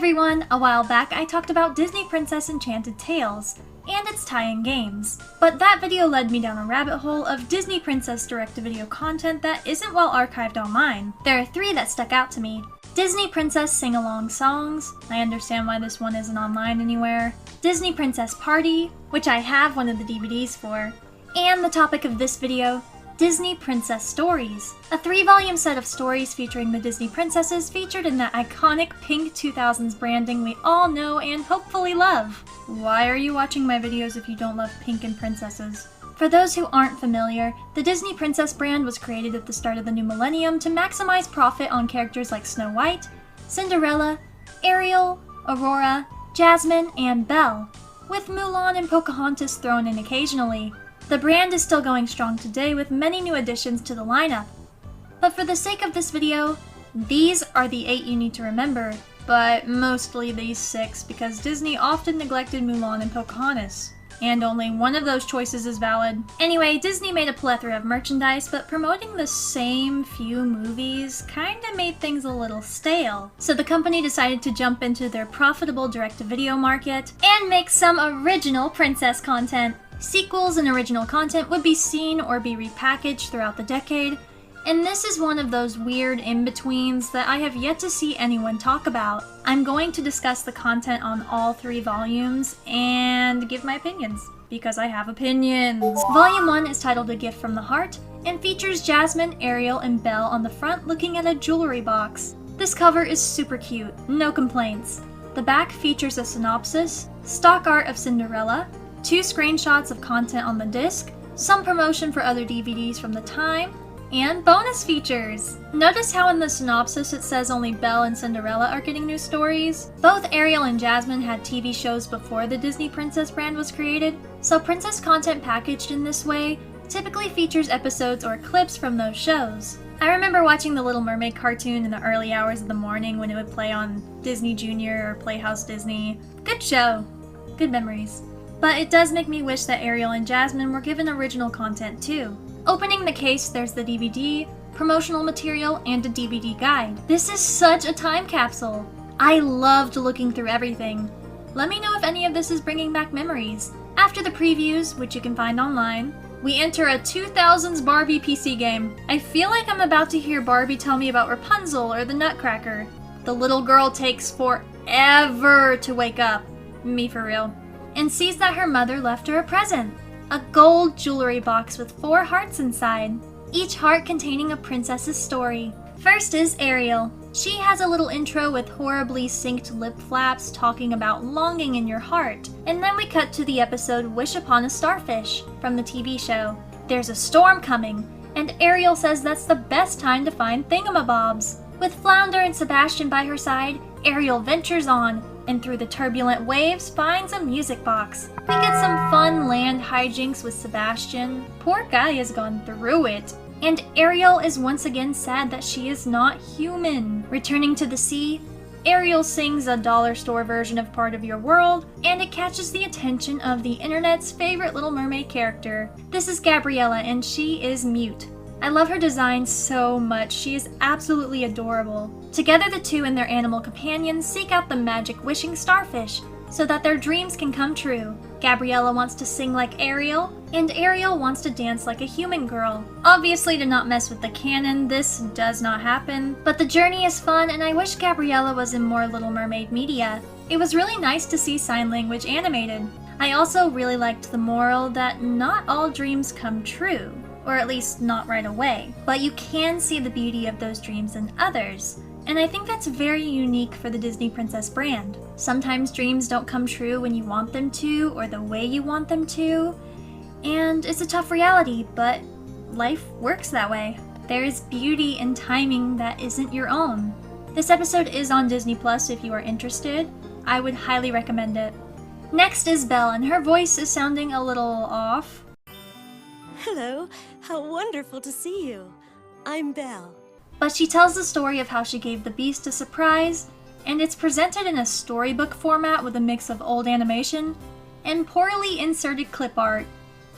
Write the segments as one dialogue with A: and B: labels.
A: everyone! A while back I talked about Disney Princess Enchanted Tales and its tie-in games, but that video led me down a rabbit hole of Disney Princess direct-to-video content that isn't well archived online. There are 3 that stuck out to me. Disney Princess Sing-Along Songs, I understand why this one isn't online anywhere, Disney Princess Party, which I have one of the DVDs for, and the topic of this video, Disney Princess Stories, a 3-volume set of stories featuring the Disney princesses featured in that iconic pink 2000s branding we all know and hopefully love. Why are you watching my videos if you don't love pink and princesses? For those who aren't familiar, the Disney Princess brand was created at the start of the new millennium to maximize profit on characters like Snow White, Cinderella, Ariel, Aurora, Jasmine, and Belle, with Mulan and Pocahontas thrown in occasionally. The brand is still going strong today with many new additions to the lineup. But for the sake of this video, these are the 8 you need to remember, but mostly these 6 because Disney often neglected Mulan and Pocahontas, and only one of those choices is valid. Anyway, Disney made a plethora of merchandise, but promoting the same few movies kinda made things a little stale. So the company decided to jump into their profitable direct-to-video market and make some original princess content. Sequels and original content would be seen or be repackaged throughout the decade, and this is one of those weird in-betweens that I have yet to see anyone talk about. I'm going to discuss the content on all 3 volumes and give my opinions, because I have opinions. Volume 1 is titled A Gift from the Heart and features Jasmine, Ariel, and Belle on the front looking at a jewelry box. This cover is super cute, no complaints. The back features a synopsis, stock art of Cinderella, 2 screenshots of content on the disc, some promotion for other DVDs from the time, and bonus features! Notice how in the synopsis it says only Belle and Cinderella are getting new stories? Both Ariel and Jasmine had TV shows before the Disney Princess brand was created, so princess content packaged in this way typically features episodes or clips from those shows. I remember watching the Little Mermaid cartoon in the early hours of the morning when it would play on Disney Junior or Playhouse Disney. Good show. Good memories. But it does make me wish that Ariel and Jasmine were given original content too. Opening the case, there's the DVD, promotional material, and a DVD guide. This is such a time capsule! I loved looking through everything. Let me know if any of this is bringing back memories. After the previews, which you can find online, we enter a 2000s Barbie PC game. I feel like I'm about to hear Barbie tell me about Rapunzel or the Nutcracker. The little girl takes forever to wake up. Me for real. And sees that her mother left her a present. A gold jewelry box with 4 hearts inside, each heart containing a princess's story. First is Ariel. She has a little intro with horribly synced lip flaps talking about longing in your heart. And then we cut to the episode Wish Upon a Starfish from the TV show. There's a storm coming, and Ariel says that's the best time to find thingamabobs. With Flounder and Sebastian by her side, Ariel ventures on, and through the turbulent waves finds a music box. We get some fun land hijinks with Sebastian. Poor guy has gone through it. And Ariel is once again sad that she is not human. Returning to the sea, Ariel sings a dollar store version of Part of Your World, and it catches the attention of the internet's favorite Little Mermaid character. This is Gabriella, and she is mute. I love her design so much. She is absolutely adorable. Together the 2 and their animal companions seek out the magic wishing starfish so that their dreams can come true. Gabriella wants to sing like Ariel, and Ariel wants to dance like a human girl. Obviously, to not mess with the canon, this does not happen, but the journey is fun and I wish Gabriella was in more Little Mermaid media. It was really nice to see sign language animated. I also really liked the moral that not all dreams come true. Or at least not right away. But you can see the beauty of those dreams in others. And I think that's very unique for the Disney Princess brand. Sometimes dreams don't come true when you want them to, or the way you want them to. And it's a tough reality, but life works that way. There is beauty in timing that isn't your own. This episode is on Disney Plus if you are interested. I would highly recommend it. Next is Belle, and her voice is sounding a little off.
B: Hello, how wonderful to see you. I'm Belle.
A: But she tells the story of how she gave the Beast a surprise, and it's presented in a storybook format with a mix of old animation and poorly inserted clip art.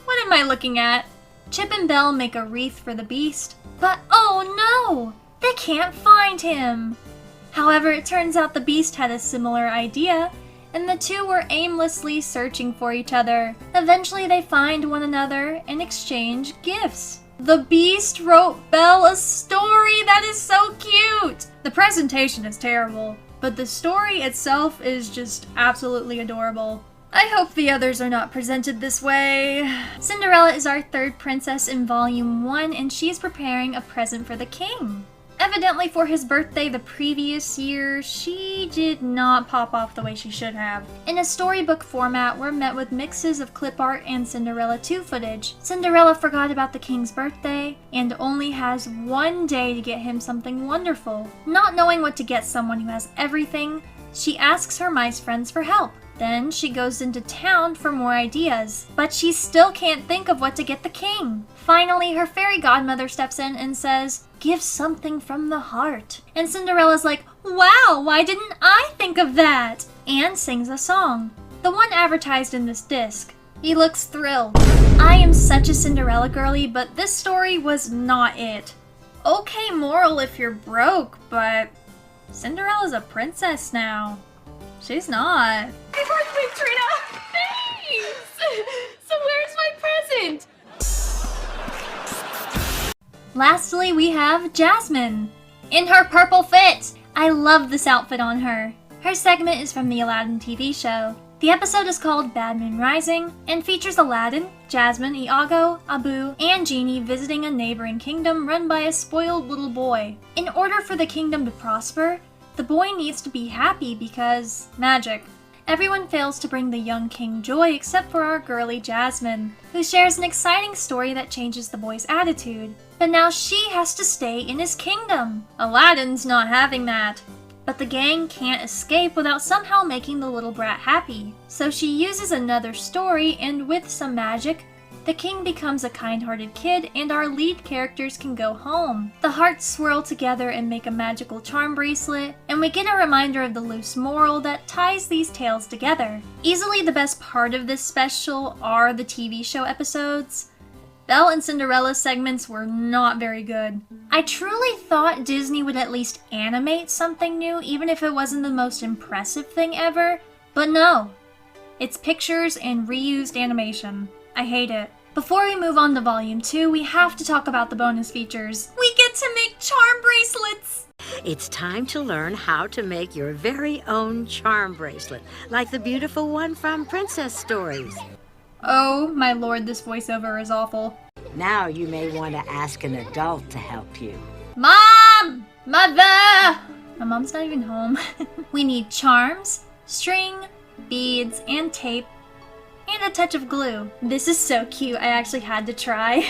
A: What am I looking at? Chip and Belle make a wreath for the Beast, but oh no! They can't find him! However, it turns out the Beast had a similar idea, and the two were aimlessly searching for each other. Eventually, they find one another and exchange gifts. The Beast wrote Belle a story that is so cute! The presentation is terrible, but the story itself is just absolutely adorable. I hope the others are not presented this way. Cinderella is our third princess in Volume 1, and she is preparing a present for the king. Evidently for his birthday the previous year, she did not pop off the way she should have. In a storybook format, we're met with mixes of clip art and Cinderella 2 footage. Cinderella forgot about the king's birthday and only has one day to get him something wonderful. Not knowing what to get someone who has everything, she asks her mice friends for help. Then she goes into town for more ideas, but she still can't think of what to get the king. Finally, her fairy godmother steps in and says, "Give something from the heart." And Cinderella's like, "Wow, why didn't I think of that?" And sings a song, the one advertised in this disc. He looks thrilled. I am such a Cinderella girly, but this story was not it. Okay moral if you're broke, but Cinderella's a princess now. She's not.
C: Happy birthday, Trina! Thanks! So where's my present?
A: Lastly, we have Jasmine in her purple fit. I love this outfit on her. Her segment is from the Aladdin TV show. The episode is called Bad Moon Rising and features Aladdin, Jasmine, Iago, Abu, and Genie visiting a neighboring kingdom run by a spoiled little boy. In order for the kingdom to prosper, the boy needs to be happy because magic. Everyone fails to bring the young king joy except for our girly Jasmine, who shares an exciting story that changes the boy's attitude. But now she has to stay in his kingdom. Aladdin's not having that. But the gang can't escape without somehow making the little brat happy. So she uses another story, and with some magic, the king becomes a kind-hearted kid and our lead characters can go home. The hearts swirl together and make a magical charm bracelet, and we get a reminder of the loose moral that ties these tales together. Easily the best part of this special are the TV show episodes. Belle and Cinderella segments were not very good. I truly thought Disney would at least animate something new, even if it wasn't the most impressive thing ever, but no. It's pictures and reused animation. I hate it. Before we move on to Volume 2, we have to talk about the bonus features. We get to make charm bracelets!
D: It's time to learn how to make your very own charm bracelet, like the beautiful one from Princess Stories.
A: Oh my lord, this voiceover is awful.
D: Now you may want to ask an adult to help you.
A: Mom! Mother! My mom's not even home. We need charms, string, beads, and tape, and a touch of glue. This is so cute, I actually had to try.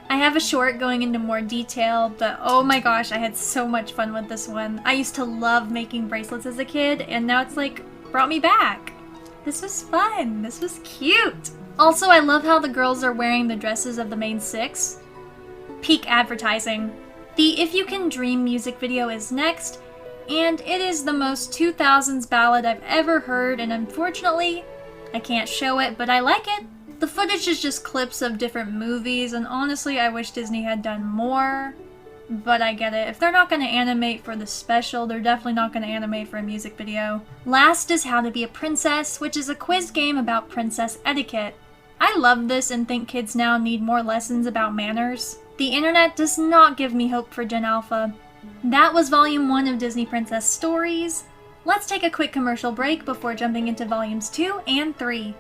A: I have a short going into more detail, but oh my gosh, I had so much fun with this one. I used to love making bracelets as a kid, and now it's like, brought me back. This was fun, this was cute. Also, I love how the girls are wearing the dresses of the main six. Peak advertising. The If You Can Dream music video is next, and it is the most 2000s ballad I've ever heard, and unfortunately, I can't show it, but I like it. The footage is just clips of different movies, and honestly, I wish Disney had done more. But I get it. If they're not going to animate for the special, they're definitely not going to animate for a music video. Last is How to Be a Princess, which is a quiz game about princess etiquette. I love this and think kids now need more lessons about manners. The internet does not give me hope for Gen Alpha. That was Volume 1 of Disney Princess Stories. Let's take a quick commercial break before jumping into Volumes 2 and 3.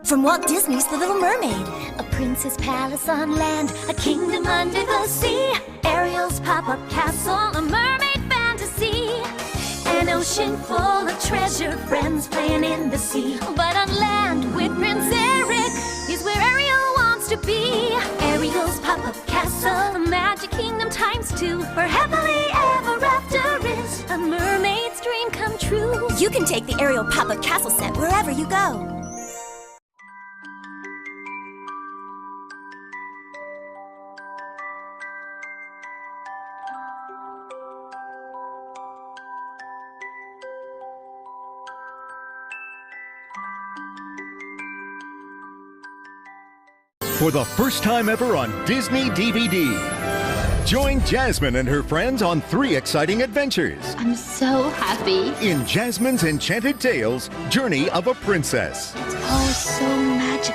B: From Walt Disney's The Little Mermaid. A princess palace on land, a kingdom under the sea. Ariel's pop-up castle, a mermaid fantasy. An ocean full of treasure, friends playing in the sea. But on land with Prince Eric is where Ariel wants to be. Ariel's pop-up castle, a magic kingdom ×2. Where happily ever after is a mermaid's dream come true.
E: You can take the Ariel pop-up castle set wherever you go.
F: for the first time ever on Disney DVD. Join Jasmine and her friends on 3 exciting adventures
C: I'm so happy.
F: in Jasmine's Enchanted Tales, Journey of a Princess.
C: It's all so magical.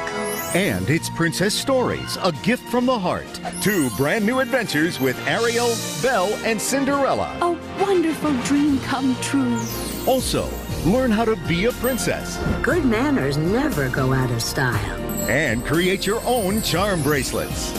F: And it's Princess Stories, A Gift from the Heart. 2 brand new adventures with Ariel, Belle, and Cinderella.
C: A wonderful dream come true.
F: Also, learn how to be a princess
D: Good manners never go out of style.
F: and create your own charm bracelets.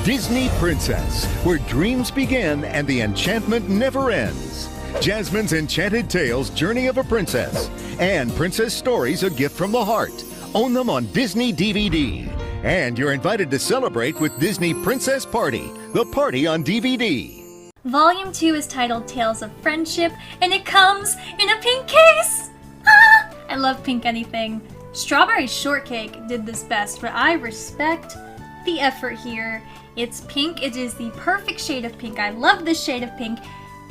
F: Disney Princess, where dreams begin and the enchantment never ends. Jasmine's Enchanted Tales, Journey of a Princess, and Princess Stories, A Gift from the Heart. Own them on Disney DVD. And you're invited to celebrate with Disney Princess Party, the party on DVD.
A: Volume 2 is titled Tales of Friendship, and it comes in a pink case! Ah! I love pink anything. Strawberry Shortcake did this best, but I respect the effort here. It's pink. It is the perfect shade of pink. I love this shade of pink.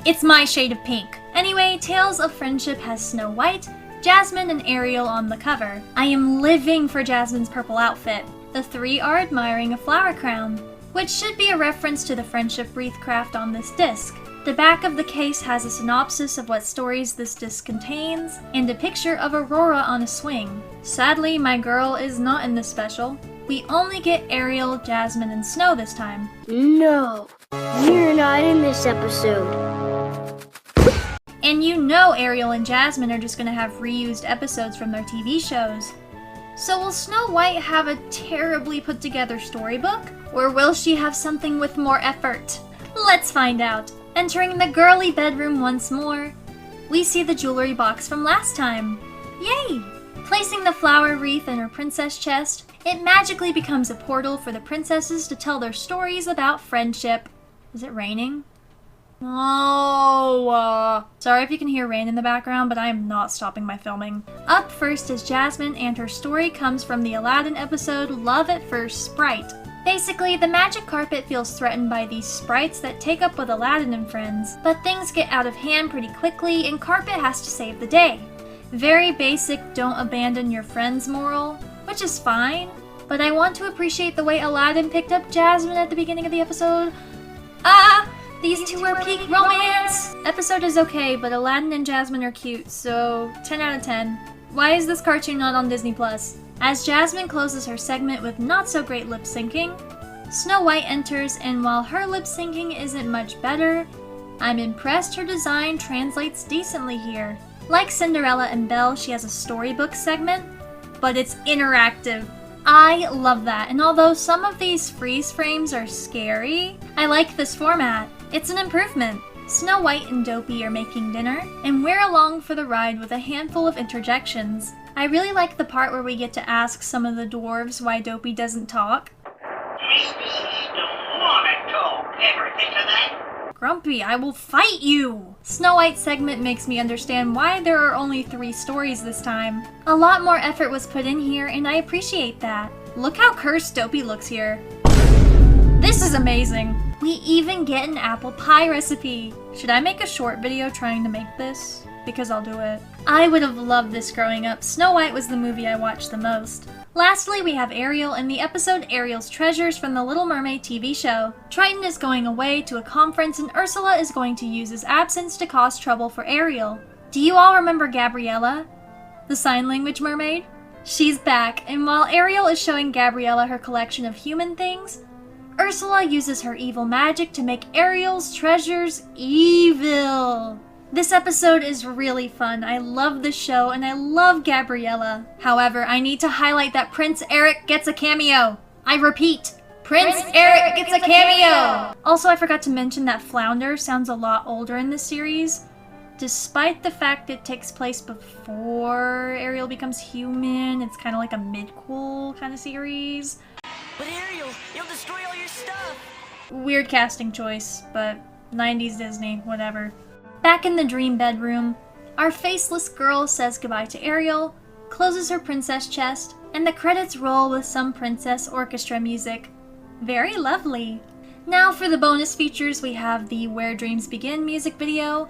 A: It's my shade of pink. Anyway, Tales of Friendship has Snow White, Jasmine, and Ariel on the cover. I am living for Jasmine's purple outfit. The 3 are admiring a flower crown, which should be a reference to the friendship wreath craft on this disc. The back of the case has a synopsis of what stories this disc contains, and a picture of Aurora on a swing. Sadly, my girl is not in this special. We only get Ariel, Jasmine, and Snow this time.
G: No, you're not in this episode.
A: And you know Ariel and Jasmine are just gonna have reused episodes from their TV shows. So will Snow White have a terribly put together storybook? Or will she have something with more effort? Let's find out. Entering the girly bedroom once more, we see the jewelry box from last time. Yay! Placing the flower wreath in her princess chest, it magically becomes a portal for the princesses to tell their stories about friendship. Is it raining? Oh, sorry if you can hear rain in the background, but I am not stopping my filming. Up first is Jasmine, and her story comes from the Aladdin episode Love at First Sprite. Basically, the magic carpet feels threatened by these sprites that take up with Aladdin and friends, but things get out of hand pretty quickly and Carpet has to save the day. Very basic don't abandon your friends moral, which is fine, but I want to appreciate the way Aladdin picked up Jasmine at the beginning of the episode. These two are peak romance! Episode is okay, but Aladdin and Jasmine are cute, so 10 out of 10. Why is this cartoon not on Disney+? As Jasmine closes her segment with not so great lip syncing, Snow White enters, and while her lip syncing isn't much better, I'm impressed her design translates decently here. Like Cinderella and Belle, she has a storybook segment, but it's interactive. I love that, and although some of these freeze frames are scary, I like this format. It's an improvement. Snow White and Dopey are making dinner, and we're along for the ride with a handful of interjections. I really like the part where we get to ask some of the dwarves why Dopey doesn't talk.
H: Don't wanna talk. Ever think of that?
A: Grumpy, I will fight you! Snow White's segment makes me understand why there are only 3 stories this time. A lot more effort was put in here, and I appreciate that. Look how cursed Dopey looks here. This is amazing! We even get an apple pie recipe! Should I make a short video trying to make this? Because I'll do it. I would have loved this growing up. Snow White was the movie I watched the most. Lastly, we have Ariel in the episode Ariel's Treasures from the Little Mermaid TV show. Triton is going away to a conference and Ursula is going to use his absence to cause trouble for Ariel. Do you all remember Gabriella, the sign language mermaid? She's back, and while Ariel is showing Gabriella her collection of human things, Ursula uses her evil magic to make Ariel's treasures evil. This episode is really fun. I love the show and I love Gabriella. However, I need to highlight that Prince Eric gets a cameo. I repeat, Prince Eric gets a cameo! Also, I forgot to mention that Flounder sounds a lot older in this series, despite the fact it takes place before Ariel becomes human. It's kind of like a mid-cool kind of series.
E: But Ariel, you'll destroy all your stuff!
A: Weird casting choice, but 90s Disney, whatever. Back in the dream bedroom, our faceless girl says goodbye to Ariel, closes her princess chest, and the credits roll with some princess orchestra music. Very lovely. Now for the bonus features, we have the Where Dreams Begin music video,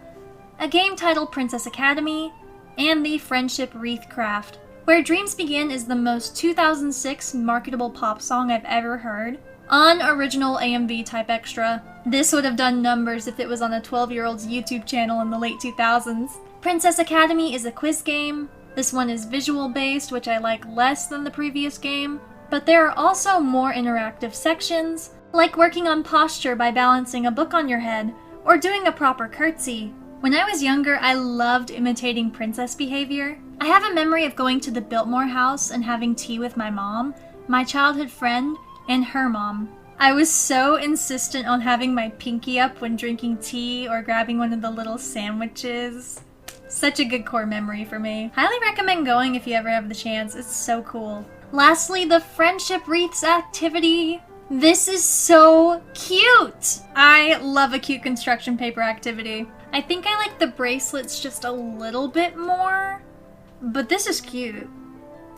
A: a game titled Princess Academy, and the Friendship Wreath Craft. Where Dreams Begin is the most 2006 marketable pop song I've ever heard. Unoriginal AMV type extra. This would have done numbers if it was on a 12-year-old's YouTube channel in the late 2000s. Princess Academy is a quiz game. This one is visual based, which I like less than the previous game. But there are also more interactive sections, like working on posture by balancing a book on your head, or doing a proper curtsy. When I was younger, I loved imitating princess behavior. I have a memory of going to the Biltmore house and having tea with my mom, my childhood friend, and her mom. I was so insistent on having my pinky up when drinking tea or grabbing one of the little sandwiches. Such a good core memory for me. Highly recommend going if you ever have the chance. It's so cool. Lastly, the Friendship Wreaths activity. This is so cute! I love a cute construction paper activity. I think I like the bracelets just a little bit more, but this is cute.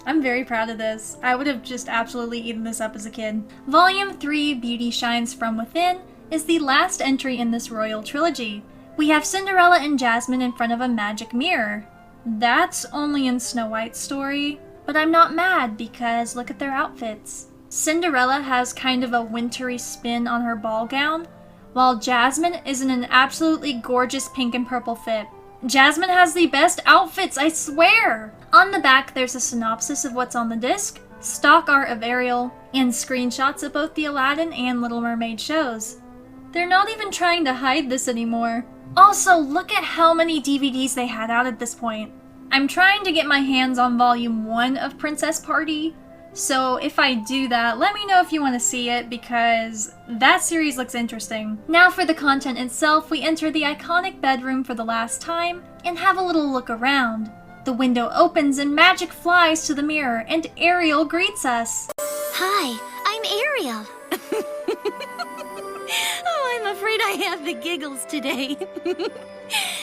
A: I'm very proud of this. I would have just absolutely eaten this up as a kid. Volume 3, Beauty Shines From Within, is the last entry in this royal trilogy. We have Cinderella and Jasmine in front of a magic mirror. That's only in Snow White's story, but I'm not mad because look at their outfits. Cinderella has kind of a wintry spin on her ball gown, while Jasmine is in an absolutely gorgeous pink and purple fit. Jasmine has the best outfits, I swear! On the back, there's a synopsis of what's on the disc, stock art of Ariel, and screenshots of both the Aladdin and Little Mermaid shows. They're not even trying to hide this anymore. Also, look at how many DVDs they had out at this point. I'm trying to get my hands on Volume 1 of Princess Party, so if I do that, let me know if you want to see it, because that series looks interesting. Now for the content itself, we enter the iconic bedroom for the last time, and have a little look around. The window opens and magic flies to the mirror, and Ariel greets us.
B: Hi, I'm Ariel. Oh, I'm afraid I have the giggles today.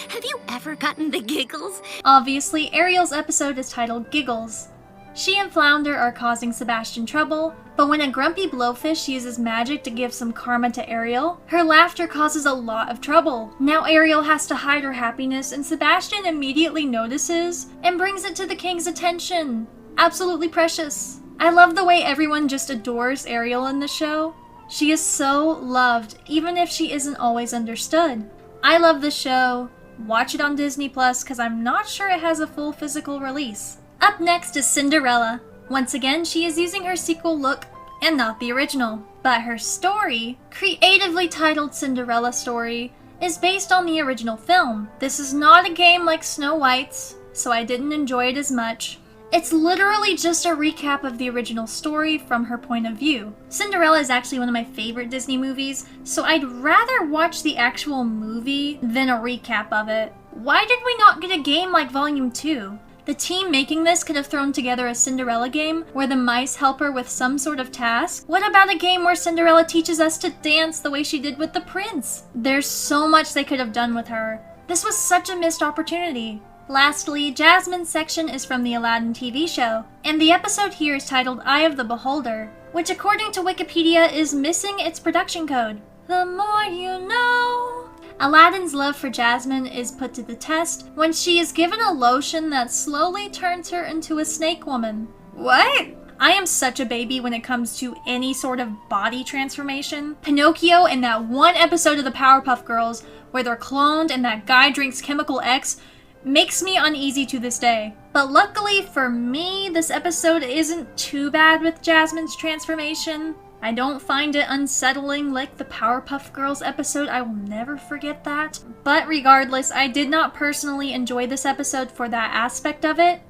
B: Have you ever gotten the giggles?
A: Obviously, Ariel's episode is titled Giggles. She and Flounder are causing Sebastian trouble, but when a grumpy blowfish uses magic to give some karma to Ariel, her laughter causes a lot of trouble. Now Ariel has to hide her happiness, and Sebastian immediately notices and brings it to the king's attention. Absolutely precious. I love the way everyone just adores Ariel in the show. She is so loved, even if she isn't always understood. I love the show. Watch it on Disney Plus, because I'm not sure it has a full physical release. Up next is Cinderella. Once again, she is using her sequel look and not the original. But her story, creatively titled Cinderella Story, is based on the original film. This is not a game like Snow White's, so I didn't enjoy it as much. It's literally just a recap of the original story from her point of view. Cinderella is actually one of my favorite Disney movies, so I'd rather watch the actual movie than a recap of it. Why did we not get a game like Volume 2? The team making this could have thrown together a Cinderella game where the mice help her with some sort of task. What about a game where Cinderella teaches us to dance the way she did with the prince? There's so much they could have done with her. This was such a missed opportunity. Lastly, Jasmine's section is from the Aladdin TV show, and the episode here is titled Eye of the Beholder, which according to Wikipedia is missing its production code. The more you know. Aladdin's love for Jasmine is put to the test when she is given a lotion that slowly turns her into a snake woman. What? I am such a baby when it comes to any sort of body transformation. Pinocchio and that one episode of the Powerpuff Girls where they're cloned and that guy drinks Chemical X makes me uneasy to this day. But luckily for me, this episode isn't too bad with Jasmine's transformation. I don't find it unsettling like the Powerpuff Girls episode. I will never forget that. But regardless, I did not personally enjoy this episode for that aspect of it.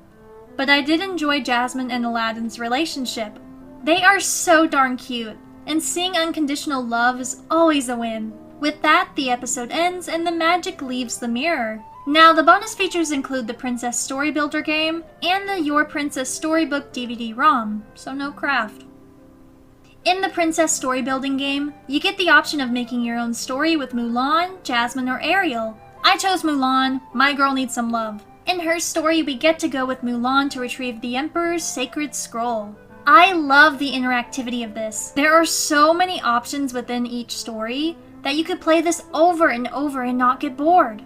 A: But I did enjoy Jasmine and Aladdin's relationship. They are so darn cute, and seeing unconditional love is always a win. With that, the episode ends and the magic leaves the mirror. Now, the bonus features include the Princess Story Builder game and the Your Princess Storybook DVD-ROM, so no craft. In the Princess Story Building game, you get the option of making your own story with Mulan, Jasmine, or Ariel. I chose Mulan. My girl needs some love. In her story, we get to go with Mulan to retrieve the Emperor's sacred scroll. I love the interactivity of this. There are so many options within each story that you could play this over and over and not get bored.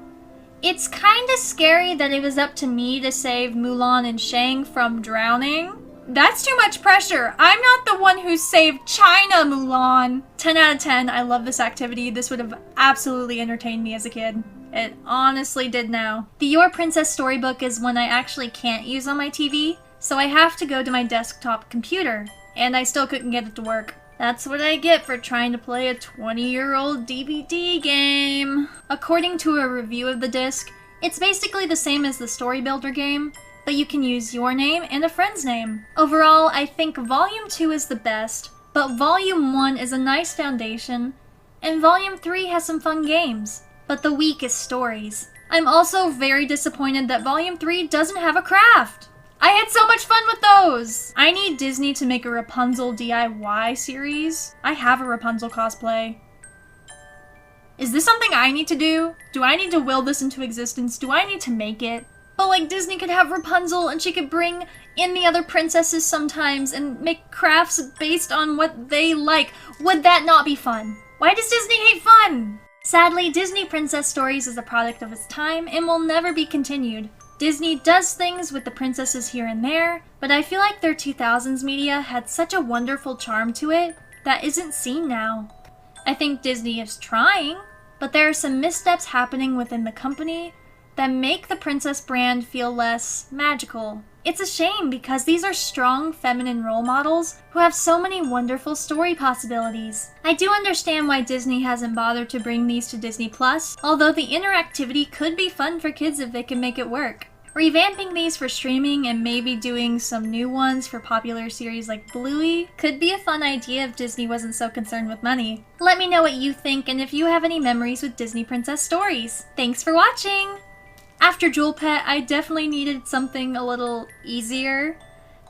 A: It's kinda scary that it was up to me to save Mulan and Shang from drowning. That's too much pressure. I'm not the one who saved China, Mulan. 10 out of 10, I love this activity. This would have absolutely entertained me as a kid. It honestly did now. The Your Princess storybook is one I actually can't use on my TV, so I have to go to my desktop computer, and I still couldn't get it to work. That's what I get for trying to play a 20-year-old DVD game. According to a review of the disc, it's basically the same as the Story Builder game, but you can use your name and a friend's name. Overall, I think Volume 2 is the best, but Volume 1 is a nice foundation, and Volume 3 has some fun games, but the weakest stories. I'm also very disappointed that Volume 3 doesn't have a craft. I had so much fun with those! I need Disney to make a Rapunzel DIY series. I have a Rapunzel cosplay. Is this something I need to do? Do I need to will this into existence? Do I need to make it? But like Disney could have Rapunzel and she could bring in the other princesses sometimes and make crafts based on what they like. Would that not be fun? Why does Disney hate fun? Sadly, Disney Princess Stories is a product of its time and will never be continued. Disney does things with the princesses here and there, but I feel like their 2000s media had such a wonderful charm to it that isn't seen now. I think Disney is trying, but there are some missteps happening within the company that make the princess brand feel less magical. It's a shame because these are strong feminine role models who have so many wonderful story possibilities. I do understand why Disney hasn't bothered to bring these to Disney Plus, although the interactivity could be fun for kids if they can make it work. Revamping these for streaming and maybe doing some new ones for popular series like Bluey could be a fun idea if Disney wasn't so concerned with money. Let me know what you think and if you have any memories with Disney Princess Stories. Thanks for watching! After Jewel Pet, I definitely needed something a little easier,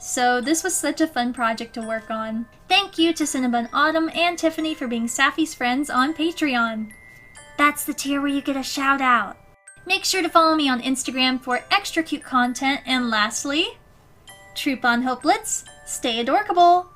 A: so this was such a fun project to work on. Thank you to Cinnabon Autumn and Tiffany for being Sappy's friends on Patreon. That's the tier where you get a shout out. Make sure to follow me on Instagram for extra cute content, and lastly, troop on Hopelets, stay adorkable!